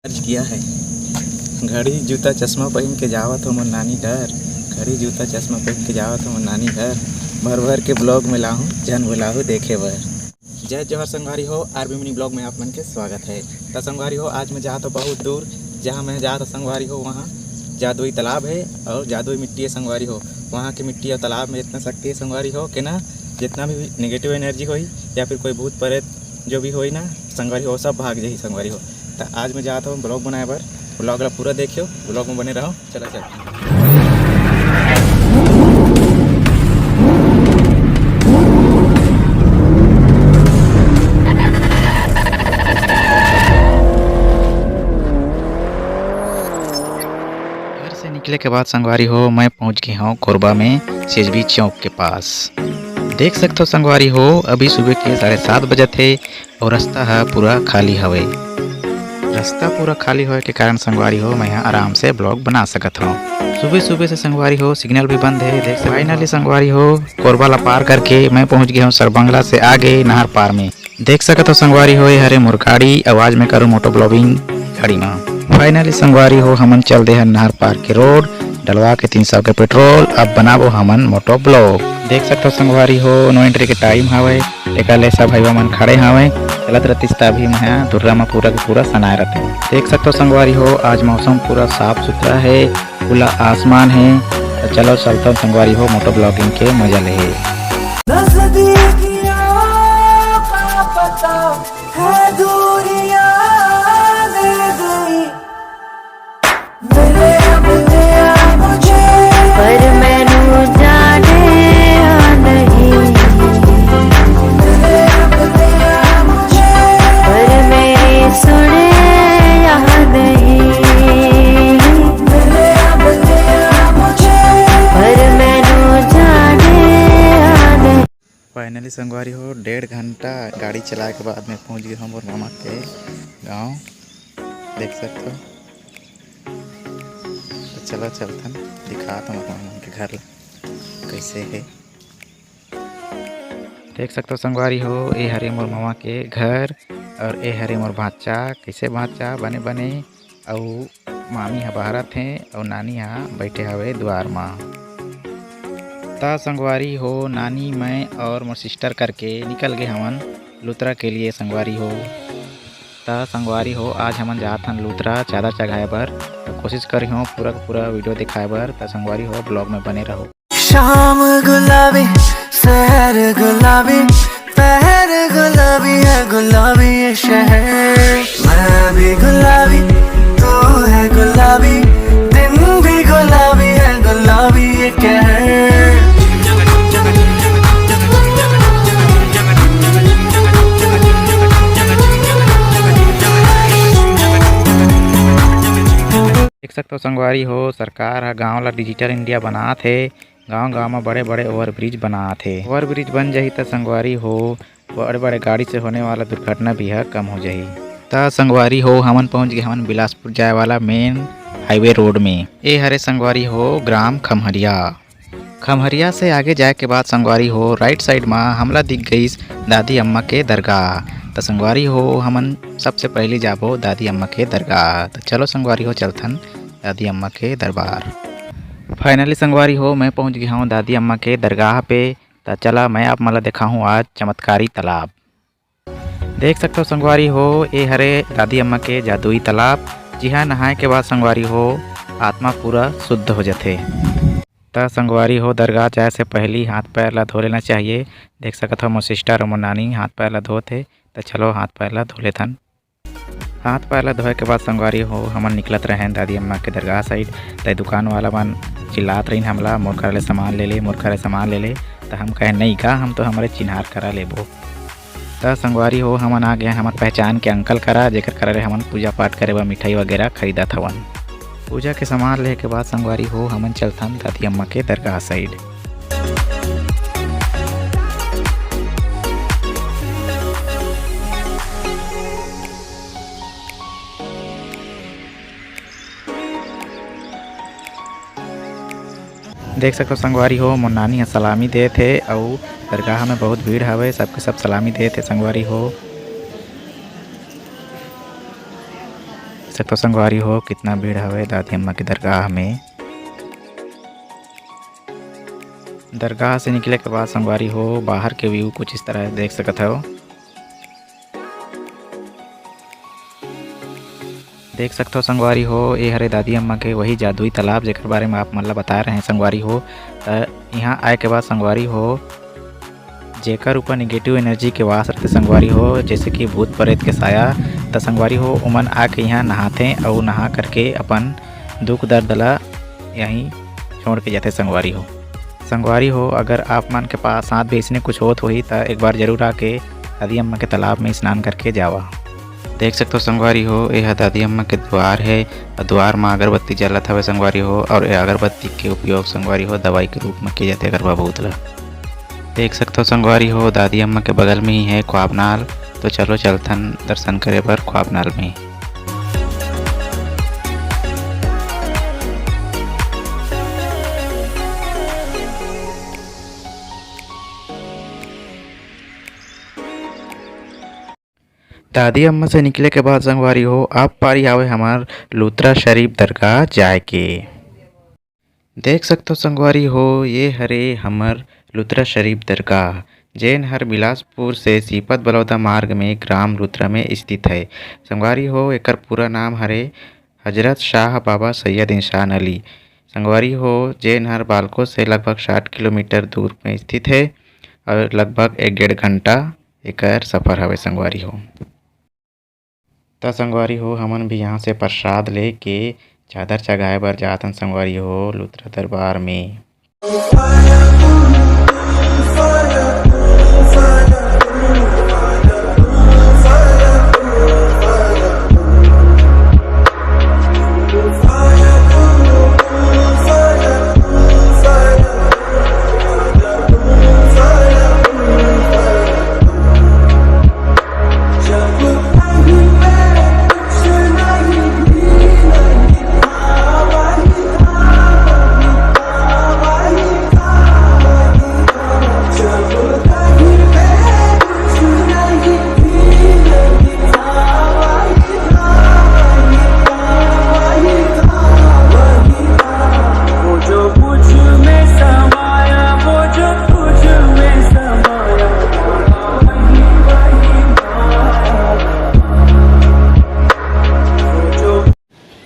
आज किया है घड़ी जूता चश्मा पहन के जावत हो मोर नानी घर। घड़ी जूता चश्मा पहन के जावत हो मोर नानी घर। भर भर के ब्लॉग में लाहूँ जन बुलाहूँ देखे बर। जय जवाहर संगवारी हो, आरबी मिनी ब्लॉग में आप मन के स्वागत है। तो संगवारी हो, आज मैं जाता बहुत दूर। जहाँ मैं जाता संगवारी हो वहाँ जादुई तालाब है और जादुई मिट्टी है संगवारी हो। वहाँ की मिट्टी और तालाब में इतना शक्ति है संगवारी हो कि ना जितना भी नेगेटिव एनर्जी होई या फिर कोई भूत प्रेत जो भी होई ना संगवारी हो सब भाग जाही संगवारी हो। तो आज मैं जाता हूँ ब्लॉग बनाए बर। ब्लॉग ला पूरा देखियो, ब्लॉग में बने रहो। चला चल घर से निकले के बाद संगवारी हो मैं पहुंच गया हूँ कोरबा में सीएसबी चौक के पास। देख सकते हो संगवारी हो अभी सुबह के 7:30 बजे थे और रास्ता है पूरा खाली हवे। रास्ता पूरा खाली होने के कारण संगवारी हो मैं यहाँ आराम से ब्लॉग बना सकता हूँ। सुबह सुबह से संगवारी हो सिग्नल भी बंद है। देख फाइनली संगवारी हो कोरबा ला पार करके मैं पहुँच गया हूँ सरबंगला से आगे नहर पार में। देख सकते हो संगवारी हो ये हरे मोर गाड़ी आवाज में करूँ मोटो ब्लॉगिंग गाड़ी में। फाइनली संगवारी हो हमन चल दे नहर पार के रोड डलवा के 300 के पेट्रोल। अब बनाबो हमन मोटो ब्लॉग। देख सकते हो संगवारी हो नो एंट्री के टाइम हवे एकले सब भाईवा मन खड़े हवे चलत रतिस तभी मैं दुर्गा में पूरा के पूरा सनाए रहते। देख सकते हो संगवारी हो आज मौसम पूरा साफ सुथरा है, खुला आसमान है। तो चलो चलता हूँ संगवारी हो मोटो ब्लॉगिंग के मजा ले। फाइनली संगवारी हो 1.5 घंटा गाड़ी चलाए के बाद मैं पहुंच गया हूँ मोर मामा के गांव। देख सकते हो। तो चलो चलते दिखाता हूँ मामा के घर कैसे है। देख सकते हो संगवारी हो ये हरे मोर मामा के घर और ये हरे मोर भाचा कैसे भाचा बने बने और मामी ह बाहर थे और नानी यहाँ बैठे हवे द्वार में। ता संगवारी हो नानी मैं और मोर सिस्टर करके निकल गए हमन लुतरा के लिए संगवारी हो। ता संगवारी हो आज हमन जात हन लुतरा चादर चढ़ाए बर। तो कोशिश करी हो पूरा पूरा वीडियो दिखाए बर। ता संगवारी हो ब्लॉग में बने रहो। शाम गुलाबी शहर गुलाबी पहर गुलाबी है गुलाबी ये शहर। मैं भी गुलाबी तू है गुलाबी दिन भी गुलाबी है गुलाबी ये कहर। देख सकते हो संगवारी हो सरकार हा गाँव ला डिजिटल इंडिया बनात है। गांव गांव में बड़े बड़े ओवरब्रिज बनात है। ओवरब्रिज बन जाही तो संगवारी हो बड़े बड़े गाड़ी से होने वाला दुर्घटना भी है कम हो जाही। तो संगवारी हो हमन पहुंच गए हमन बिलासपुर जाए वाला मेन हाईवे रोड में। ये हरे संगवारी हो ग्राम खमहरिया। खमहरिया से आगे जाए के बाद संगवारी हो राइट साइड में हमला दिख गई दादी अम्मा के दरगाह। तो संगवारी हो हमन सबसे पहले जाबो दादी अम्मा के दरगाह। तो चलो संगवारी हो चलथन दादी अम्मा के दरबार। फाइनली संगवारी हो मैं पहुंच गया हूँ दादी अम्मा के दरगाह पे। तो चला मैं आप मला देखा हूँ आज चमत्कारी तालाब। देख सकते हो संगवारी हो ये हरे दादी अम्मा के जादुई तालाब। जी हाँ नहाए के बाद संगवारी हो आत्मा पूरा शुद्ध हो जाते। तो संगवारी हो दरगाह जाए से पहले हाथ पैर ला धो लेना चाहिए। देख सकते हो मोर सिस्टर और मोर नानी हाथ पैर ला धोते। तो चलो हाथ पैर ला धो लेथन। हाथ पैर ला धोए के बाद संगवारी हो हमन निकलत रहे दादी अम्मा के दरगाह साइड। तो दुकान वाला मन चिल्लात रही हमला मोर करे सामान ले ले मोर करे सामान ले ले। तो हम कहे नहीं का हम तो हमारे चिन्हार करा लेबो। तो संगवारी हो हमन आ गए हमन पहचान के अंकल करा जेकर करे हमन पूजा पाठ करे व मिठाई वगैरह खरीदत हवन। पूजा के सामान ले के बाद संगवारी हो हमन चलथन दादी अम्मा के दरगाह साइड। देख सकते हो संगवारी हो मोर नानी सलामी दे थे और दरगाह में बहुत भीड़ हवे सबके सब सलामी दे थे संगवारी हो। सकते हो संगवारी हो कितना भीड़ हवे दादी अम्मा के दरगाह में। दरगाह से निकले के बाद संगवारी हो बाहर के व्यू कुछ इस तरह देख सकत हो। देख सकते हो संगवारी हो ये हरे दादी अम्मा के वही जादुई तालाब जेकर बारे में आप मन ला बता रहे हैं संगवारी हो। यहाँ आए के बाद संगवारी हो जेकर ऊपर नेगेटिव एनर्जी के वास रहते संगवारी हो, जैसे कि भूत प्रेत के साया, तो संगवारी हो उमन आके यहाँ नहाते और नहा करके अपन दुख दर्द ला यहीं छोड़ के जाते संगवारी हो। संगवारी हो अगर आप मन के पास साथ भी इसने कुछ होत होही तो एक बार जरूर आके दादी अम्मा के तालाब में स्नान करके जावा। देख सकते हो संगवारी हो यह दादी अम्मा के द्वार है और द्वार में अगरबत्ती जलत हवे संगवारी हो, और ये अगरबत्ती के उपयोग संगवारी हो दवाई के रूप में किए जाते अगर बहुत ला। देख सकते हो संगवारी हो दादी अम्मा के बगल में ही है ख्वाबनाल, तो चलो चलथन दर्शन करे बर ख्वाबनाल में। दादी अम्मा से निकले के बाद संगवारी हो अब पारी आवे हमार लुथरा शरीफ दरगाह जाए के। देख सकते हो संगवारी हो ये हरे हमर लुथरा शरीफ दरगाह, जैन हर बिलासपुर से सीपत बलौदा मार्ग में ग्राम लुथरा में स्थित है। संगवारी हो एकर पूरा नाम हरे हजरत शाह बाबा सैयद इंसान अली। संगवारी हो जैन हर बालको से लगभग 60 किलोमीटर दूर में स्थित है और लगभग 1-1.5 घंटा एकर सफ़र हवे संगवारी हो। त संगवारी हो हमन भी यहाँ से प्रसाद लेके चादर चढ़ाए बर जातन संगवारी हो लुथरा दरबार में।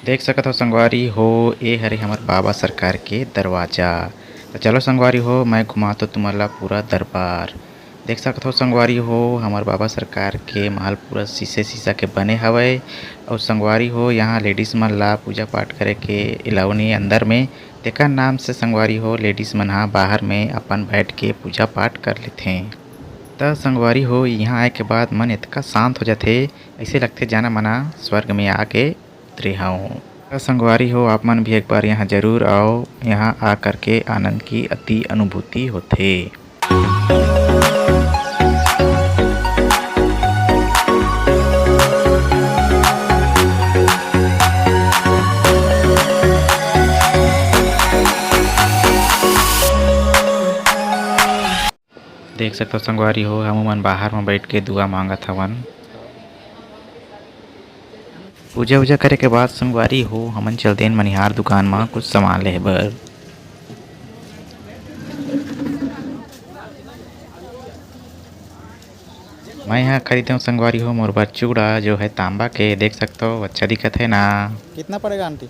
देख सकत हो संगवारी हो ये हरे हमर बाबा सरकार के दरवाजा। तो चलो संगवारी हो मैं घुमा तो तुम्हारा पूरा दरबार। देख सकत हो संगवारी हो हमर बाबा सरकार के महल पूरा शीशा के बने हवे, और संगवारी हो यहाँ लेडीज मन ला पूजा पाठ करे के अलाउ नहीं अंदर में, तेकर नाम से संगवारी हो लेडीज मन हा बाहर में अपन बैठ के पूजा पाठ कर लेथे। त संगवारी हो यहाँ आए के बाद मन इतना शांत हो जाते, ऐसे लगते जाना मना स्वर्ग में आके उतरे हूँ। संगवारी हो आप मन भी एक बार यहाँ जरूर आओ, यहाँ आ करके आनंद की अति अनुभूति होते। देख सकते हो संगवारी हो हम मन बाहर में बैठ के दुआ मांगत हवन। पूजा वूजा करे के बाद संगवारी हो हमन चलते मनिहार दुकान में कुछ सामान ले बर। मैं यहाँ खरीदे हूँ संगवारी हो मोर बर चूड़ा जो है तांबा के, देख सकते हो अच्छा दिखत है ना। कितना पड़ेगा आंटी?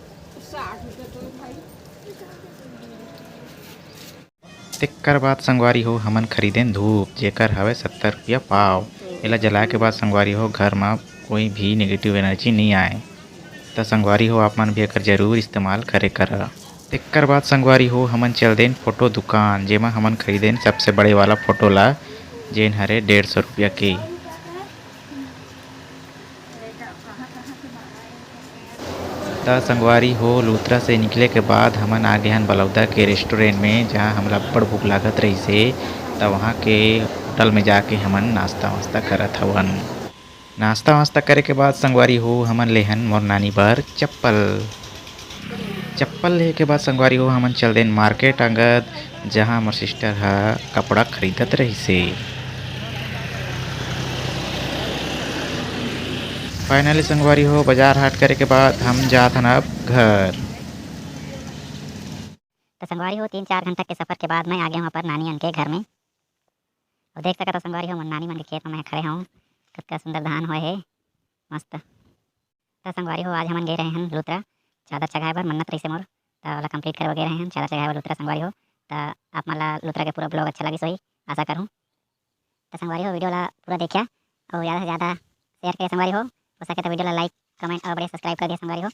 तेकर बाद संगवारी हो हमन खरीदें धूप जेकर हवे 70 रुपया पाव। एला जलाए के बाद संगवारी हो घर में कोई भी नेगेटिव एनर्जी नहीं आए, तो संगवारी हो आप मन भी एकर जरूर इस्तेमाल करे करा। तेकर बाद संगवारी हो हमन चल देन फोटो दुकान, जेमा हमन खरीदेन सबसे बड़े वाला फोटो ला जेन हरे 150 रुपया के। त संगवारी हो लुथरा से निकले के बाद हमन आ गए हन बलौदा के रेस्टोरेंट में, जहाँ हमला बड़ भूख लागत रही से, त वहाँ के होटल में जाके हमन नाश्ता वास्ता करत हवन। नाश्ता वास्ता करे के बाद संगवारी हो हमन लेहन मोर नानी बर चप्पल ले के बाद संगवारी हो हमन चल देन मार्केट अंगद, जहाँ मोर सिस्टर हा कपड़ा खरीदत रही से। फाइनली संगवारी हो बाजार हाट करे के बाद हम जात हन अब घर। तो संगवारी हो 3-4 घंटा के सफ़र के बाद मैं आ गया हूँ पर नानी मन के घर में। और देख सकत हो संगवारी हो नानी मन के खेत में मैं खड़े हूँ। कितना सुंदर धान होए हे मस्त। तो संगवारी हो आज हमन गए रहे हैं लुत्रा चादर चढ़ाए बर मन्नत रही से मोर तो ओला कंप्लीट करे गए रहे हैं चादर चढ़ाए बर लुत्रा संगवारी हो। तो आप मन ला लुत्रा के पूरा ब्लॉग अच्छा लगी सोही आशा करूँ। तो संगवारी हो वीडियो ला पूरा देखिया और ज़्यादा से ज़्यादा शेयर करिए संगवारी हो सके तो वीडियो ला लाइक कमेंट और बड़े सब्सक्राइब कर दिया संगवारी हो।